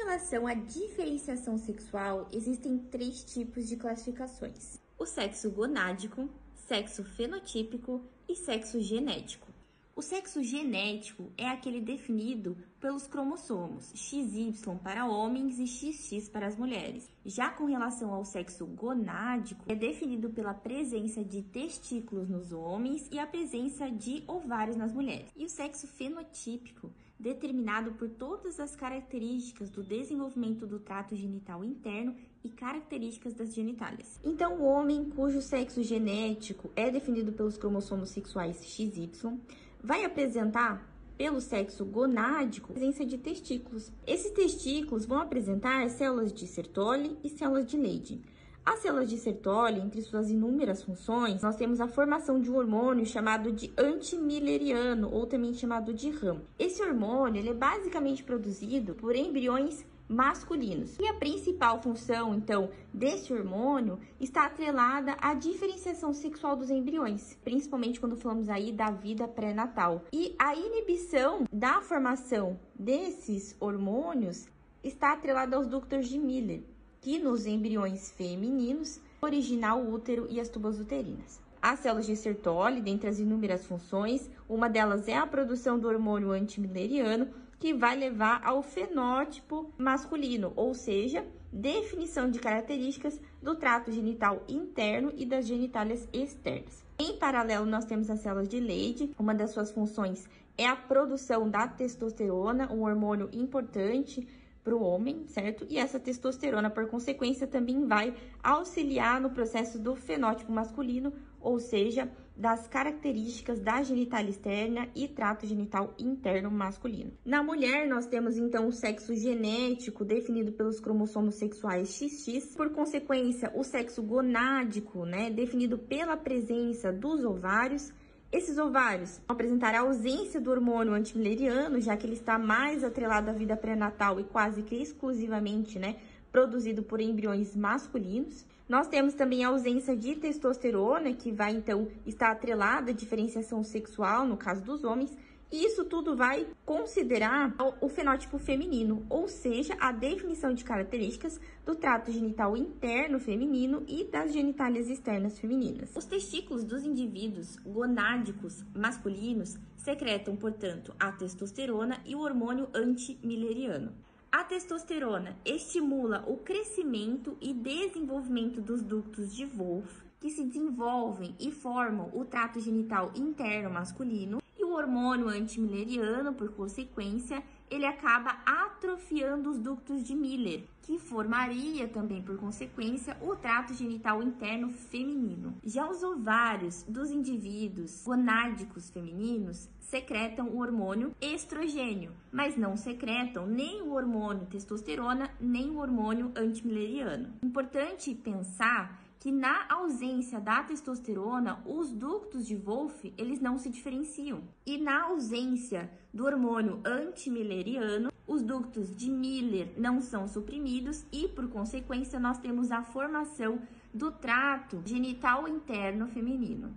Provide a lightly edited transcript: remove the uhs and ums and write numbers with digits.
relação à diferenciação sexual, existem 3 tipos de classificações: o sexo gonádico, sexo fenotípico e sexo genético. O sexo genético é aquele definido pelos cromossomos XY para homens e XX para as mulheres. Já com relação ao sexo gonádico, é definido pela presença de testículos nos homens e a presença de ovários nas mulheres. E o sexo fenotípico, determinado por todas as características do desenvolvimento do trato genital interno e características das genitálias. Então, o homem cujo sexo genético é definido pelos cromossomos sexuais XY vai apresentar, pelo sexo gonádico, a presença de testículos. Esses testículos vão apresentar células de Sertoli e células de Leydig. As células de Sertoli, entre suas inúmeras funções, nós temos a formação de um hormônio chamado de antimileriano, ou também chamado de RAM. Esse hormônio ele é basicamente produzido por embriões masculinos. E a principal função, então, desse hormônio está atrelada à diferenciação sexual dos embriões, principalmente quando falamos aí da vida pré-natal. E a inibição da formação desses hormônios está atrelada aos ductos de Miller, que nos embriões femininos origina o útero e as tubas uterinas. As células de Sertoli, dentre as inúmeras funções, uma delas é a produção do hormônio antimileriano, que vai levar ao fenótipo masculino, ou seja, definição de características do trato genital interno e das genitálias externas. Em paralelo, nós temos as células de Leydig. Uma das suas funções é a produção da testosterona, um hormônio importante para o homem, certo? E essa testosterona, por consequência, também vai auxiliar no processo do fenótipo masculino, ou seja, das características da genitália externa e trato genital interno masculino. Na mulher, nós temos então o sexo genético definido pelos cromossomos sexuais XX, por consequência, o sexo gonádico, definido pela presença dos ovários. Esses ovários vão apresentar a ausência do hormônio antimileriano, já que ele está mais atrelado à vida pré-natal e quase que exclusivamente, produzido por embriões masculinos. Nós temos também a ausência de testosterona, que vai então estar atrelada à diferenciação sexual, no caso dos homens. E isso tudo vai considerar o fenótipo feminino, ou seja, a definição de características do trato genital interno feminino e das genitálias externas femininas. Os testículos dos indivíduos gonádicos masculinos secretam, portanto, a testosterona e o hormônio antimileriano. A testosterona estimula o crescimento e desenvolvimento dos ductos de Wolff, que se desenvolvem e formam o trato genital interno masculino. O hormônio antimileriano, por consequência, ele acaba atrofiando os ductos de Miller, que formaria também, por consequência, o trato genital interno feminino. Já os ovários dos indivíduos gonádicos femininos secretam o hormônio estrogênio, mas não secretam nem o hormônio testosterona, nem o hormônio antimileriano. Importante pensar que na ausência da testosterona, os ductos de Wolff, eles não se diferenciam. E na ausência do hormônio antimileriano, os ductos de Miller não são suprimidos e, por consequência, nós temos a formação do trato genital interno feminino.